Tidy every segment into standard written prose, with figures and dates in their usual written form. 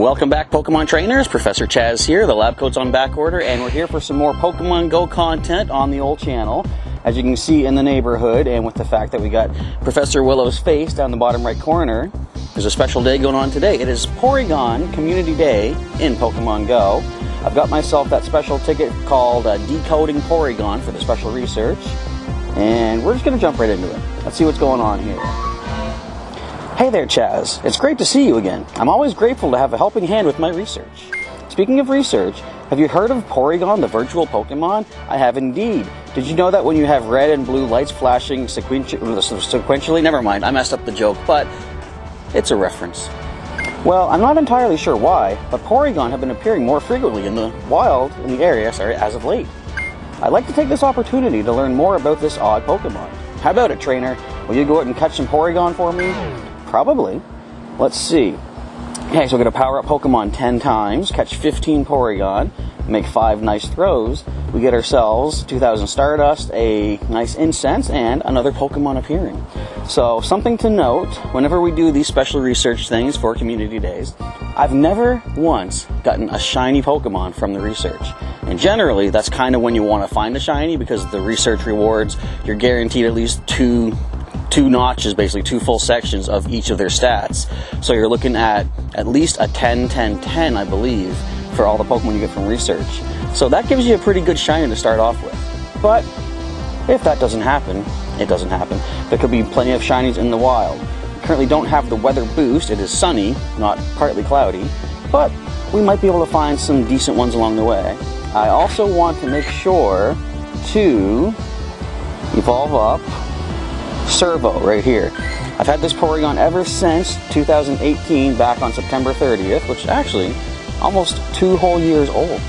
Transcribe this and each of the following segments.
Welcome back, Pokemon Trainers. Professor Chaz here. The lab coat's on back order, and we're here for some more Pokemon GO content on the old channel. As you can see in the neighborhood, and with the fact that we got Professor Willow's face down the bottom right corner, there's a special day going on today. It is Porygon Community Day in Pokemon GO. I've got myself that special ticket called Decoding Porygon for the special research, and we're just going to jump right into it. Let's see what's going on here. Hey there, Chaz. It's great to see you again. I'm always grateful to have a helping hand with my research. Speaking of research, have you heard of Porygon, the virtual Pokemon? I have indeed. Did you know that when you have red and blue lights flashing sequentially? Never mind, I messed up the joke, but it's a reference. Well, I'm not entirely sure why, but Porygon have been appearing more frequently in the wild, in the area, as of late. I'd like to take this opportunity to learn more about this odd Pokemon. How about it, trainer? Will you go out and catch some Porygon for me? Probably. Let's see. Okay, so we're going to power up Pokemon 10 times, catch 15 Porygon, make 5 nice throws. We get ourselves 2,000 Stardust, a nice Incense, and another Pokemon appearing. So, something to note, whenever we do these special research things for Community Days, I've never once gotten a shiny Pokemon from the research. And generally, that's kind of when you want to find a shiny, because the research rewards, you're guaranteed at least two notches, basically 2 full sections of each of their stats. So you're looking at least a 10, 10, 10, I believe, for all the Pokemon you get from research. So that gives you a pretty good shiny to start off with. But if that doesn't happen, it doesn't happen. There could be plenty of shinies in the wild. We currently don't have the weather boost. It is sunny, not partly cloudy, but we might be able to find some decent ones along the way. I also want to make sure to evolve up Servo right here. I've had this Porygon ever since 2018, back on September 30th, which is actually almost 2 whole years old.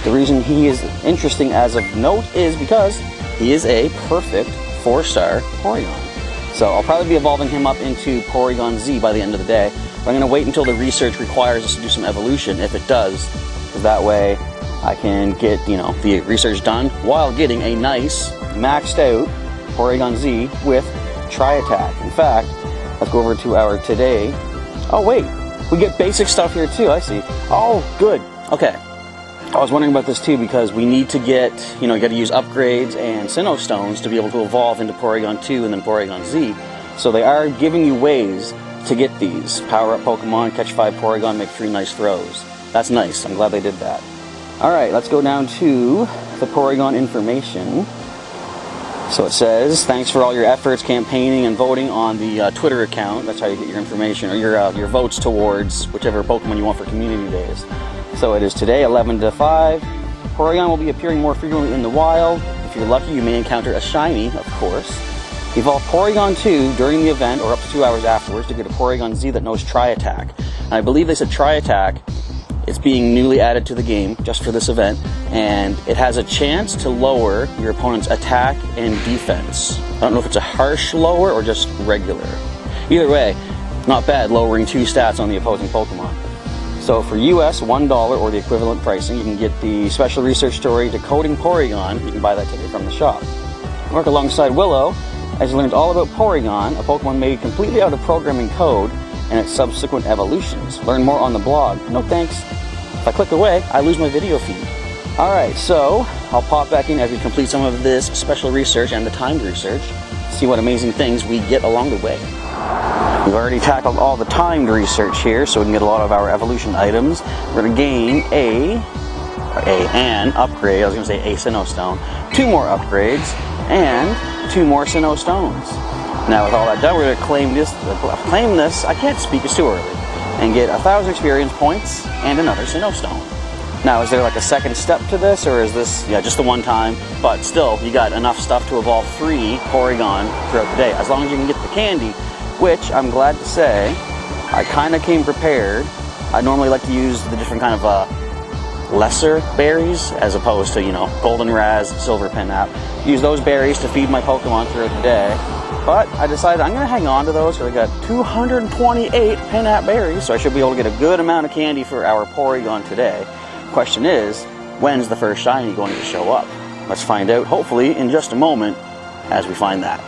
The reason he is interesting as of note is because he is a perfect 4-star Porygon. So I'll probably be evolving him up into Porygon Z by the end of the day. But I'm going to wait until the research requires us to do some evolution, if it does, because that way I can get, the research done while getting a nice maxed out Porygon Z with Tri-Attack. In fact, let's go over to our today. Oh wait, we get basic stuff here too, I see. Oh, good. Okay. I was wondering about this too, because we need to get, you got to use upgrades and Sinnoh Stones to be able to evolve into Porygon 2 and then Porygon Z. So they are giving you ways to get these. Power up Pokemon, catch 5 Porygon, make 3 nice throws. That's nice. I'm glad they did that. Alright, let's go down to the Porygon information. So it says, thanks for all your efforts campaigning and voting on the Twitter account. That's how you get your information, or your votes towards whichever Pokemon you want for Community Days. So it is today, 11 to 5. Porygon will be appearing more frequently in the wild. If you're lucky, you may encounter a shiny, of course. Evolve Porygon 2 during the event, or up to 2 hours afterwards, to get a Porygon Z that knows Tri-Attack. And I believe they said Tri-Attack, it's being newly added to the game just for this event, and it has a chance to lower your opponent's attack and defense. I don't know if it's a harsh lower or just regular. Either way, not bad, lowering 2 stats on the opposing Pokemon. So for US $1 or the equivalent pricing, you can get the special research story Decoding Porygon. You can buy that ticket from the shop. Work alongside Willow as he learns all about Porygon, a Pokemon made completely out of programming code, and its subsequent evolutions. Learn more on the blog. No thanks. If I click away, I lose my video feed. Alright, so I'll pop back in as we complete some of this special research and the timed research, see what amazing things we get along the way. We've already tackled all the timed research here, so we can get a lot of our evolution items. We're going to gain an upgrade, I was going to say a Sinnoh Stone, 2 more upgrades, and 2 more Sinnoh Stones. Now with all that done, we're going to claim this, I can't speak, it's too early, and get 1,000 experience points and another Sinnoh Stone. Now is there like a second step to this, or is this, just the one time, but still, you got enough stuff to evolve 3 Porygon throughout the day, as long as you can get the candy, which I'm glad to say, I kind of came prepared. I normally like to use the different kind of lesser berries, as opposed to, Goldenraz, Silver Pinap. Use those berries to feed my Pokemon throughout the day. But I decided I'm going to hang on to those, because I got 228 Pinap berries, so I should be able to get a good amount of candy for our Porygon today. Question is, when's the first shiny going to show up? Let's find out, hopefully, in just a moment, as we find that.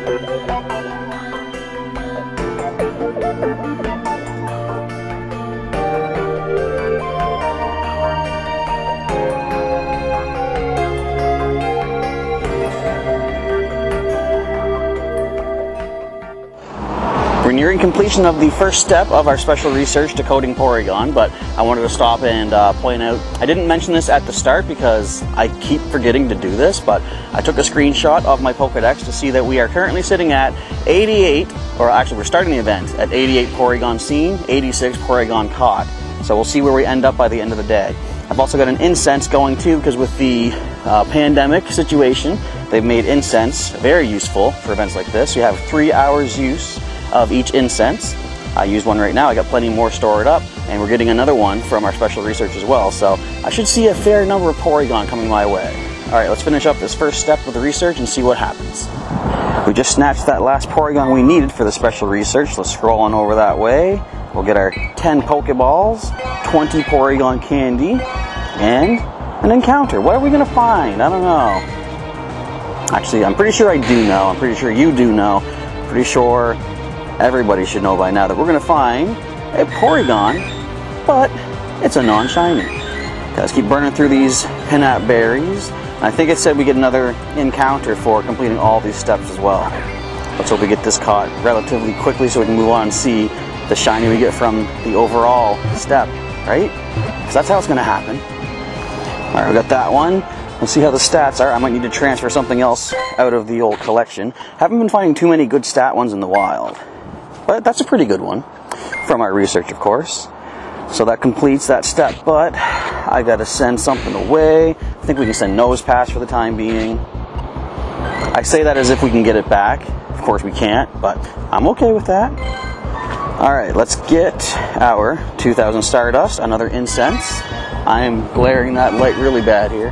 We're nearing completion of the first step of our special research decoding Porygon, but I wanted to stop and point out, I didn't mention this at the start because I keep forgetting to do this, but I took a screenshot of my Pokedex to see that we are currently sitting at 88, or actually we're starting the event at 88 Porygon seen, 86 Porygon caught. So we'll see where we end up by the end of the day. I've also got an incense going too, because with the pandemic situation, they've made incense very useful for events like this. You have 3 hours use of each incense. I use one right now, I got plenty more stored up, and we're getting another one from our special research as well, so I should see a fair number of Porygon coming my way. Alright, let's finish up this first step of the research and see what happens. We just snatched that last Porygon we needed for the special research. Let's scroll on over that way. We'll get our 10 Pokeballs, 20 Porygon candy, and an encounter. What are we going to find? I don't know. Actually, I'm pretty sure I do know. I'm pretty sure you do know. Pretty sure everybody should know by now that we're going to find a Porygon, but it's a non-shiny. Let's keep burning through these Pinap berries. I think it said we get another encounter for completing all these steps as well. Let's hope we get this caught relatively quickly so we can move on and see the shiny we get from the overall step, right? Because that's how it's going to happen. Alright, we got that one. Let's see how the stats are. I might need to transfer something else out of the old collection. Haven't been finding too many good stat ones in the wild. But that's a pretty good one, from our research, of course. So that completes that step, but I gotta send something away. I think we can send Nose Pass for the time being. I say that as if we can get it back. Of course we can't, but I'm okay with that. Alright, let's get our 2000 Stardust, another incense. I am glaring that light really bad here.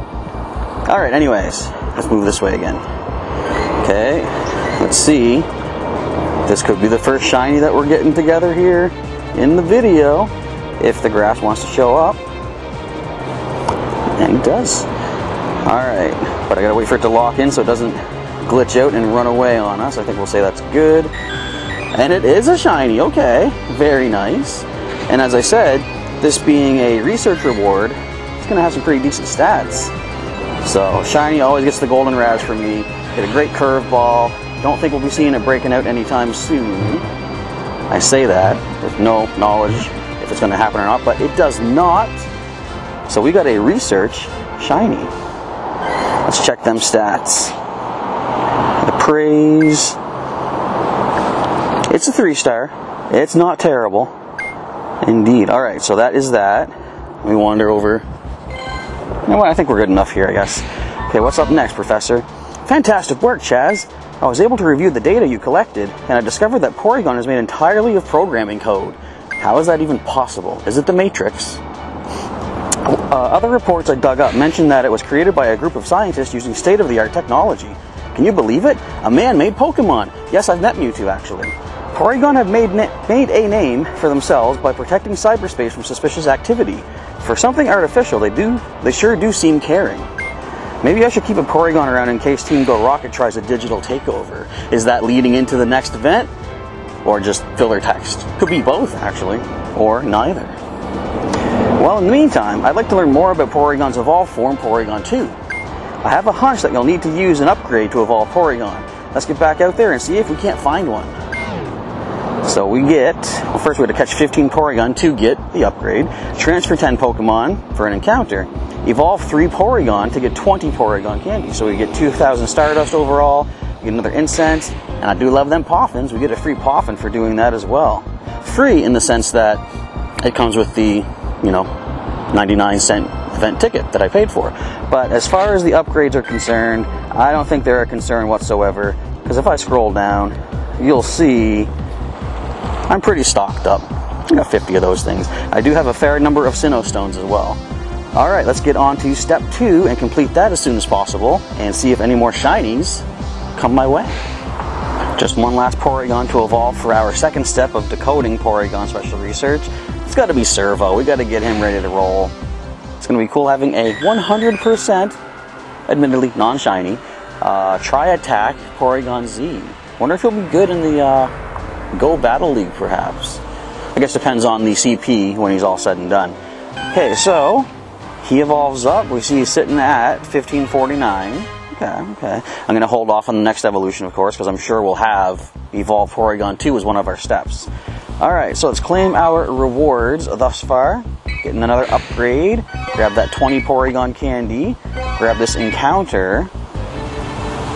Alright, anyways, let's move this way again. Okay, let's see. This could be the first shiny that we're getting together here in the video, if the grass wants to show up. And it does. Alright, but I gotta wait for it to lock in so it doesn't glitch out and run away on us. I think we'll say that's good. And it is a shiny, okay. Very nice. And as I said, this being a research reward, it's gonna have some pretty decent stats. So, shiny always gets the golden razz for me. Get a great curveball. Don't think we'll be seeing it breaking out anytime soon. I say that with no knowledge if it's going to happen or not, but it does not. So we got a research shiny. Let's check them stats. The praise. It's a 3-star. It's not terrible. Indeed. Alright, so that is that. Let me wander over. You know what? I think we're good enough here, I guess. Okay, what's up next, Professor? Fantastic work, Chaz. I was able to review the data you collected, and I discovered that Porygon is made entirely of programming code. How is that even possible? Is it the Matrix? Other reports I dug up mentioned that it was created by a group of scientists using state-of-the-art technology. Can you believe it? A man-made Pokemon! Yes, I've met Mewtwo, actually. Porygon have made a name for themselves by protecting cyberspace from suspicious activity. For something artificial, they sure do seem caring. Maybe I should keep a Porygon around in case Team Go Rocket tries a digital takeover. Is that leading into the next event? Or just filler text? Could be both, actually. Or neither. Well, in the meantime, I'd like to learn more about Porygon's evolved form, Porygon 2. I have a hunch that you'll need to use an upgrade to evolve Porygon. Let's get back out there and see if we can't find one. So we get, well, first we had to catch 15 Porygon to get the upgrade, transfer 10 Pokemon for an encounter, evolve 3 Porygon to get 20 Porygon candy. So we get 2,000 Stardust overall, we get another incense, and I do love them Poffins. We get a free Poffin for doing that as well. Free in the sense that it comes with the, 99-cent event ticket that I paid for. But as far as the upgrades are concerned, I don't think they're a concern whatsoever, because if I scroll down, you'll see I'm pretty stocked up. I got 50 of those things. I do have a fair number of Sinnoh Stones as well. Alright, let's get on to step 2 and complete that as soon as possible and see if any more shinies come my way. Just one last Porygon to evolve for our second step of decoding Porygon special research. It's got to be Servo. We got to get him ready to roll. It's going to be cool having a 100%, admittedly non-shiny, Tri-Attack Porygon Z. Wonder if he'll be good in the Go Battle League, perhaps. I guess depends on the CP when he's all said and done. Okay, so he evolves up. We see he's sitting at 1549. Okay. I'm going to hold off on the next evolution, of course, because I'm sure we'll have Evolve Porygon 2 as one of our steps. Alright, so let's claim our rewards thus far. Getting another upgrade. Grab that 20 Porygon candy. Grab this encounter.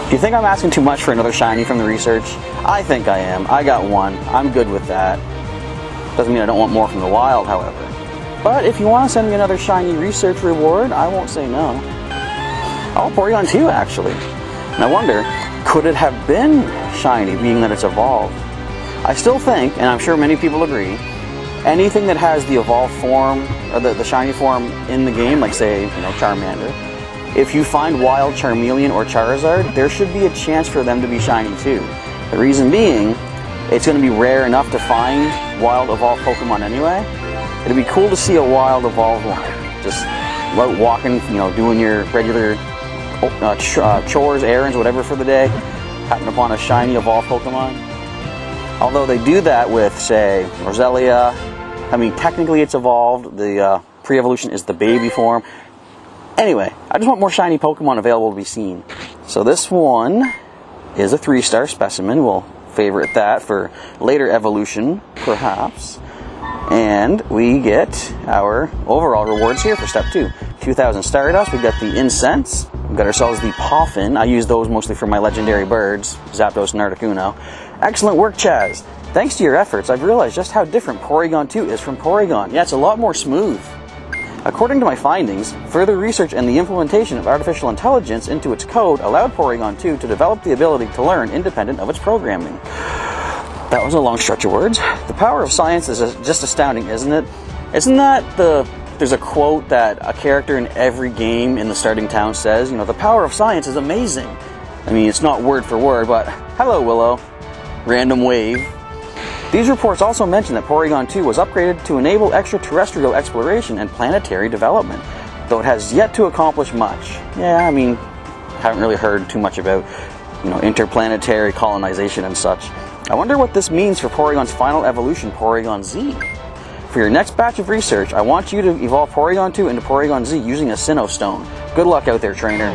Do you think I'm asking too much for another shiny from the research? I think I am. I got one. I'm good with that. Doesn't mean I don't want more from the wild, however. But if you want to send me another shiny research reward, I won't say no. Oh, Porygon 2, actually. And I wonder, could it have been shiny, being that it's evolved? I still think, and I'm sure many people agree, anything that has the evolved form, or the shiny form in the game, like say, Charmander, if you find wild Charmeleon or Charizard, there should be a chance for them to be shiny too. The reason being, it's going to be rare enough to find wild evolved Pokemon anyway. It'd be cool to see a wild evolved one. Just out walking, doing your regular chores, errands, whatever for the day, happen upon a shiny evolved Pokemon. Although they do that with, say, Roselia. I mean, technically it's evolved. The pre-evolution is the baby form. Anyway, I just want more shiny Pokemon available to be seen. So this one is a 3-star specimen. We'll favorite that for later evolution, perhaps. And we get our overall rewards here for step 2. 2,000 Stardust, we got the Incense, we got ourselves the Poffin. I use those mostly for my legendary birds, Zapdos and Articuno. Excellent work, Chaz. Thanks to your efforts, I've realized just how different Porygon 2 is from Porygon. Yeah, it's a lot more smooth. According to my findings, further research and the implementation of artificial intelligence into its code allowed Porygon 2 to develop the ability to learn independent of its programming. That was a long stretch of words. The power of science is just astounding, isn't it? Isn't that there's a quote that a character in every game in the starting town says, the power of science is amazing. I mean, it's not word for word, but hello, Willow. Random wave. These reports also mention that Porygon 2 was upgraded to enable extraterrestrial exploration and planetary development, though it has yet to accomplish much. Yeah, I mean, haven't really heard too much about, interplanetary colonization and such. I wonder what this means for Porygon's final evolution, Porygon Z. For your next batch of research, I want you to evolve Porygon 2 into Porygon Z using a Sinnoh Stone. Good luck out there, trainer.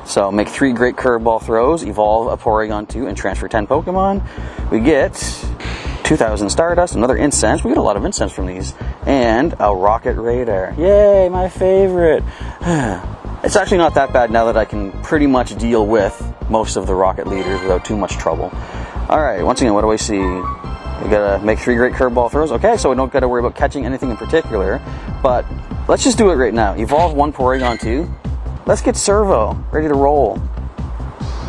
So make 3 great curveball throws, evolve a Porygon 2, and transfer 10 Pokemon. We get 2,000 Stardust, another Incense. We get a lot of Incense from these. And a Rocket Radar. Yay, my favorite. It's actually not that bad now that I can pretty much deal with most of the Rocket Leaders without too much trouble. Alright, once again, what do I see? We gotta make 3 great curveball throws. Okay, so we don't gotta worry about catching anything in particular. But let's just do it right now. Evolve 1 Porygon 2. Let's get Servo ready to roll.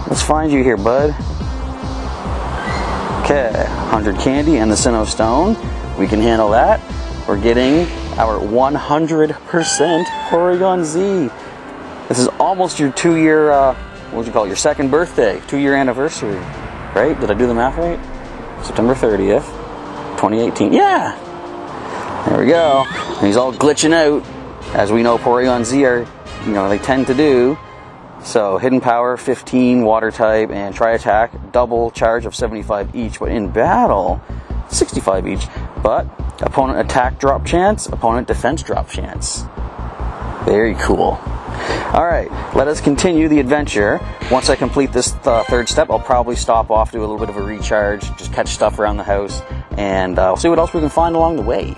Let's find you here, bud. Okay, 100 candy and the Sinnoh Stone. We can handle that. We're getting our 100% Porygon Z. This is almost your 2-year, what would you call it, your second birthday, 2-year anniversary, right? Did I do the math right? September 30th, 2018. Yeah! There we go. And he's all glitching out, as we know Porygon Z are, they tend to do. So, hidden power, 15, water type, and tri-attack, double charge of 75 each, but in battle, 65 each. But, opponent attack drop chance, opponent defense drop chance. Very cool. Alright, let us continue the adventure. Once I complete this 3rd step, I'll probably stop off, do a little bit of a recharge, just catch stuff around the house, and we'll see what else we can find along the way.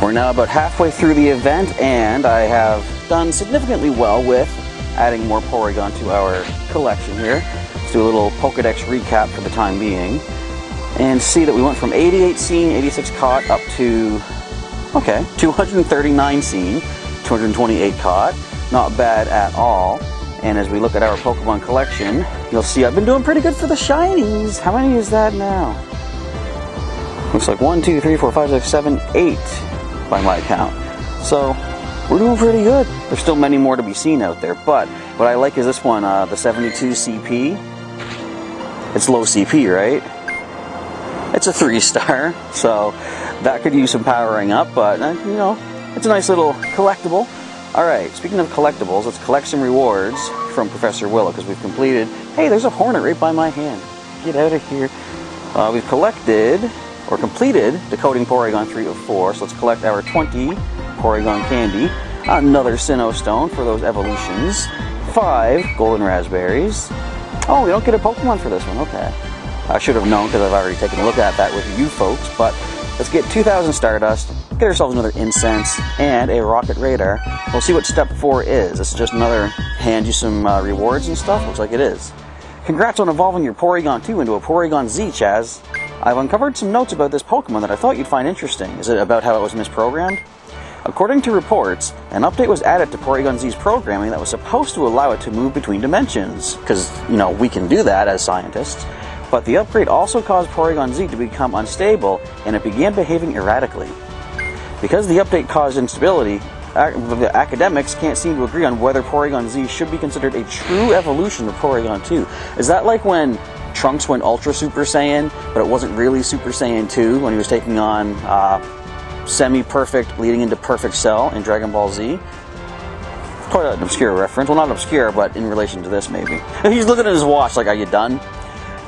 We're now about halfway through the event, and I have done significantly well with adding more Porygon to our collection here. Let's do a little Pokedex recap for the time being, and see that we went from 88 seen, 86 caught, up to, 239 seen, 228 caught. Not bad at all. And as we look at our Pokemon collection, you'll see I've been doing pretty good for the shinies. How many is that now? Looks like 1, 2, 3, 4, 5, 6, 7, 8 by my count. So we're doing pretty good. There's still many more to be seen out there, but what I like is this one, the 72 CP. It's low CP, right? It's a 3-star, so that could use some powering up, but it's a nice little collectible. Alright, speaking of collectibles, let's collect some rewards from Professor Willow, because we've completed... Hey, there's a Hornet right by my hand. Get out of here. We've collected, or completed, decoding Porygon 3 of 4. So let's collect our 20 Porygon candy. Another Sinnoh Stone for those evolutions. 5 golden raspberries. Oh, we don't get a Pokemon for this one. Okay. I should have known because I've already taken a look at that with you folks. But let's get 2,000 Stardust, get ourselves another Incense, and a Rocket Radar. We'll see what step 4 is. It's just another hand you some rewards and stuff. Looks like it is. Congrats on evolving your Porygon 2 into a Porygon Z, Chaz. I've uncovered some notes about this Pokemon that I thought you'd find interesting. Is it about how it was misprogrammed? According to reports, an update was added to Porygon Z's programming that was supposed to allow it to move between dimensions, because, you know, we can do that as scientists. But the upgrade also caused Porygon Z to become unstable, and it began behaving erratically. Because the update caused instability, the academics can't seem to agree on whether Porygon Z should be considered a true evolution of Porygon 2. Is that like when Trunks went Ultra Super Saiyan, but it wasn't really Super Saiyan 2 when he was taking on semi-perfect leading into perfect Cell in Dragon Ball Z? Quite an obscure reference. Well, not obscure, but in relation to this maybe. He's looking at his watch like, are you done?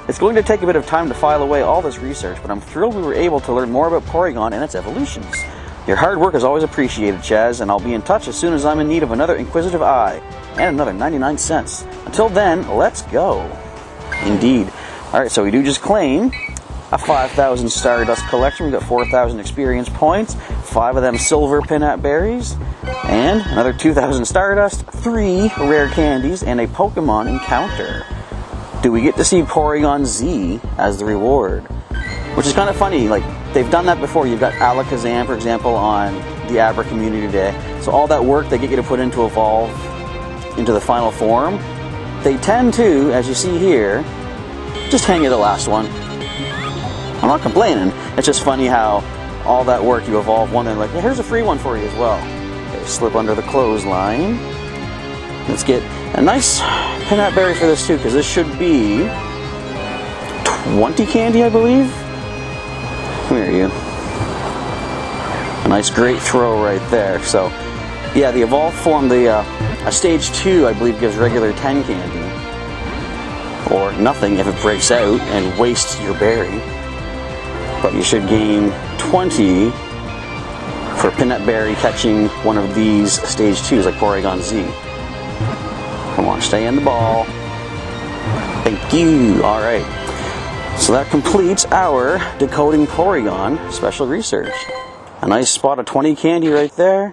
It's going to take a bit of time to file away all this research, but I'm thrilled we were able to learn more about Porygon and its evolutions. Your hard work is always appreciated, Chaz, and I'll be in touch as soon as I'm in need of another Inquisitive Eye and another 99 cents. Until then, let's go. Indeed. Alright, so we do just claim a 5,000 Stardust collection. We got 4,000 experience points, 5 of them silver Pinat berries, and another 2,000 Stardust, 3 rare candies, and a Pokemon encounter. Do we get to see Porygon Z as the reward? Which is kind of funny, like, they've done that before. You've got Alakazam, for example, on the Abra Community Day. So all that work they get you to put in to evolve into the final form, they tend to, as you see here, just hand you the last one. I'm not complaining. It's just funny how all that work, you evolve one, and like, yeah, here's a free one for you as well. Okay, slip under the clothesline. Let's get a nice Pinat berry for this too, because this should be 20 candy, I believe. Come here, you. A nice great throw right there. So, yeah, the evolved form, a stage 2, I believe, gives regular 10 candy. Or nothing if it breaks out and wastes your berry. But you should gain 20 for Pinat berry catching one of these stage 2s, like Porygon Z. Come on, stay in the ball. Thank you. Alright. So that completes our Decoding Porygon special research. A nice spot of 20 candy right there.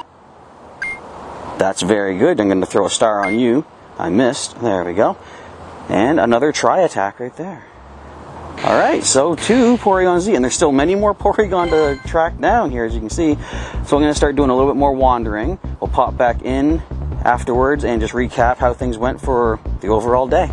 That's very good. I'm going to throw a star on you. I missed. There we go. And another Tri-Attack right there. Alright, so 2 Porygon Z. And there's still many more Porygon to track down here, as you can see. So I'm going to start doing a little bit more wandering. We'll pop back in afterwards and just recap how things went for the overall day.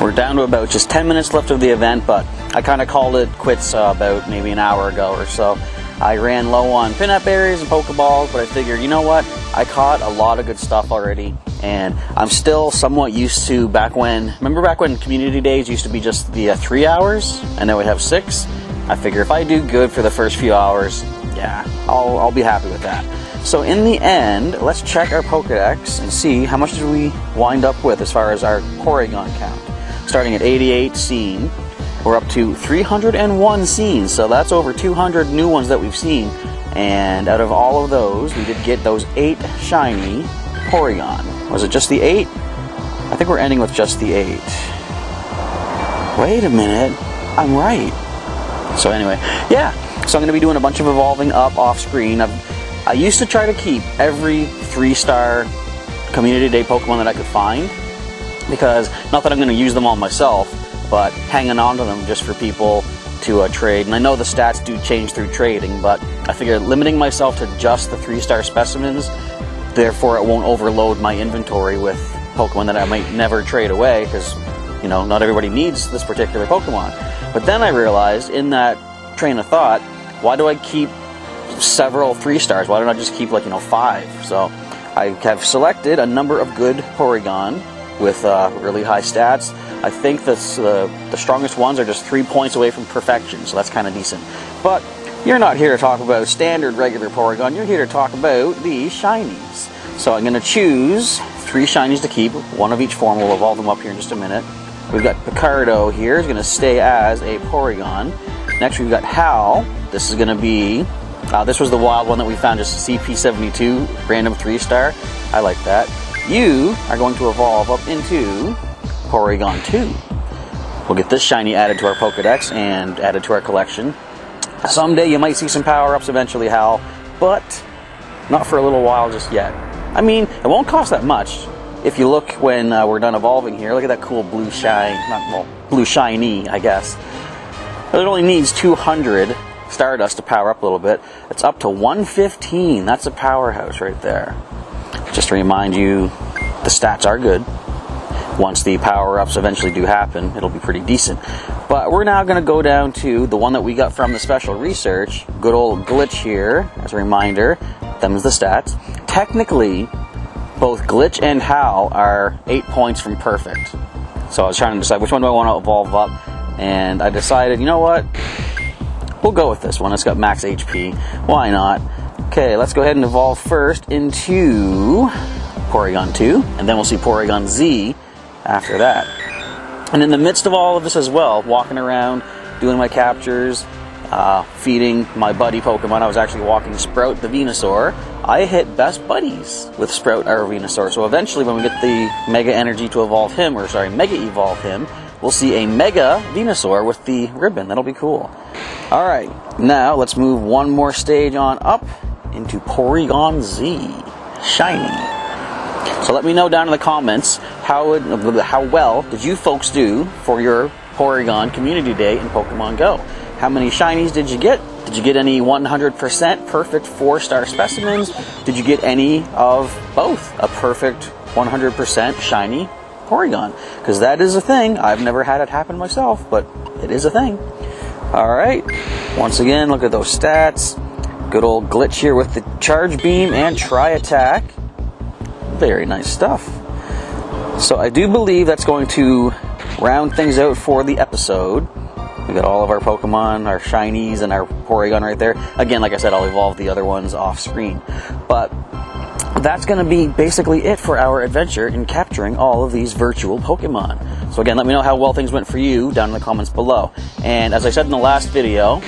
We're down to about just 10 minutes left of the event, but I kind of called it quits about maybe an hour ago or so. I ran low on Pinat berries and Pokeballs, but I figured, you know what? I caught a lot of good stuff already, and I'm still somewhat used to remember back when community days used to be just the 3 hours, and then we'd have 6? I figure if I do good for the first few hours, yeah, I'll be happy with that. So in the end, let's check our Pokedex and see how much did we wind up with as far as our Porygon count. Starting at 88 seen, we're up to 301 scenes, so that's over 200 new ones that we've seen. And out of all of those, we did get those 8 shiny Porygon. Was it just the 8? I think we're ending with just the 8. Wait a minute, I'm right. So anyway, yeah, so I'm going to be doing a bunch of evolving up off screen. I used to try to keep every 3-star Community Day Pokemon that I could find, because not that I'm going to use them all myself, but hanging on to them just for people to trade. And I know the stats do change through trading, but I figured limiting myself to just the 3-star specimens, therefore it won't overload my inventory with Pokemon that I might never trade away, because, you know, not everybody needs this particular Pokemon. But then I realized, in that train of thought, why do I keep several 3-stars? Why don't I just keep, like, 5? So I have selected a number of good Porygon with really high stats. I think the strongest ones are just 3 points away from perfection, so that's kind of decent. But you're not here to talk about standard regular Porygon, you're here to talk about the shinies. So I'm going to choose 3 shinies to keep, one of each form. We'll evolve them up here in just a minute. We've got Picardo here, is going to stay as a Porygon. Next we've got Hal. This is going to be, this was the wild one that we found, just CP72, random 3-star. I like that. You are going to evolve up into Porygon 2. We'll get this shiny added to our Pokedex and added to our collection. Someday you might see some power-ups eventually, Hal, but not for a little while just yet. I mean, it won't cost that much. If you look when we're done evolving here, look at that cool blue blue shiny, I guess. It only needs 200 Stardust to power up a little bit. It's up to 115. That's a powerhouse right there. Just to remind you, the stats are good. Once the power-ups eventually do happen, it'll be pretty decent. But we're now going to go down to the one that we got from the special research. Good old Glitch here, as a reminder. Them's the stats. Technically, both Glitch and Hal are 8 points from perfect. So I was trying to decide which one do I want to evolve up, and I decided, you know what? We'll go with this one. It's got max HP. Why not? Okay, let's go ahead and evolve first into Porygon 2, and then we'll see Porygon Z after that. And in the midst of all of this as well, walking around, doing my captures, feeding my buddy Pokemon, I was actually walking Sprout the Venusaur. I hit best buddies with Sprout our Venusaur, so eventually when we get the Mega Energy to evolve him, or sorry, Mega Evolve him, we'll see a Mega Venusaur with the ribbon. That'll be cool. Alright, now let's move one more stage on up into Porygon Z Shiny. So let me know down in the comments how well did you folks do for your Porygon Community Day in Pokemon Go. How many shinies did you get? Did you get any 100% perfect 4-star specimens? Did you get any of both? A perfect 100% shiny Porygon? Because that is a thing. I've never had it happen myself, but it is a thing. Alright, once again, look at those stats. Good old Glitch here with the Charge Beam and Tri-Attack. Very nice stuff. So I do believe that's going to round things out for the episode. We got all of our Pokemon, our shinies, and our Porygon right there. Again, like I said, I'll evolve the other ones off screen. But that's going to be basically it for our adventure in capturing all of these virtual Pokemon. So again, let me know how well things went for you down in the comments below. And as I said in the last video,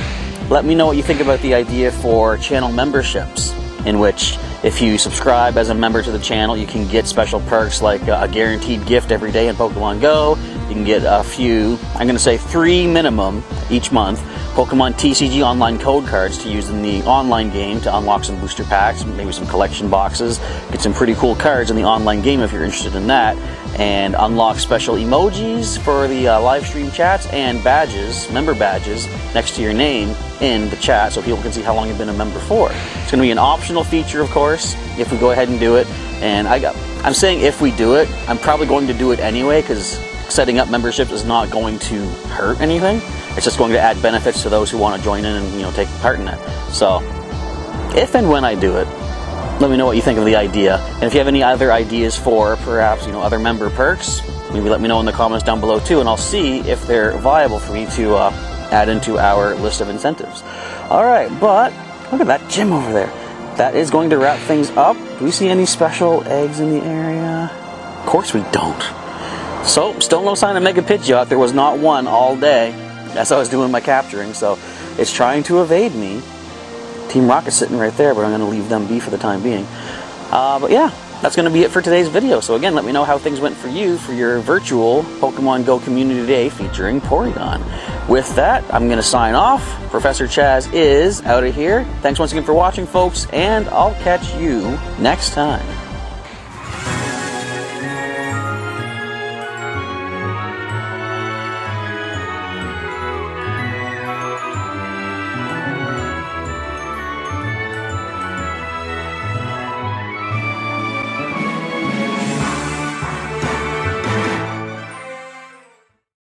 let me know what you think about the idea for channel memberships, in which if you subscribe as a member to the channel, you can get special perks like a guaranteed gift every day in Pokemon Go. You can get a few, I'm going to say 3 minimum each month, Pokemon TCG online code cards to use in the online game to unlock some booster packs, maybe some collection boxes, get some pretty cool cards in the online game if you're interested in that, and unlock special emojis for the live stream chats and badges, member badges, next to your name in the chat so people can see how long you've been a member for. It's going to be an optional feature, of course, if we go ahead and do it. And I'm saying if we do it, I'm probably going to do it anyway, because setting up memberships is not going to hurt anything. It's just going to add benefits to those who want to join in and take part in it. So if and when I do it, let me know what you think of the idea. And if you have any other ideas for perhaps, other member perks, maybe let me know in the comments down below too, and I'll see if they're viable for me to add into our list of incentives. Alright, but look at that gym over there. That is going to wrap things up. Do we see any special eggs in the area? Of course we don't. So, still no sign of Mega Pidgeot. There was not one all day as I was doing my capturing, so it's trying to evade me. Team Rocket's sitting right there, but I'm going to leave them be for the time being. But yeah, that's going to be it for today's video. So again, let me know how things went for you for your virtual Pokemon Go Community Day featuring Porygon. With that, I'm going to sign off. Professor Chaz is out of here. Thanks once again for watching, folks, and I'll catch you next time.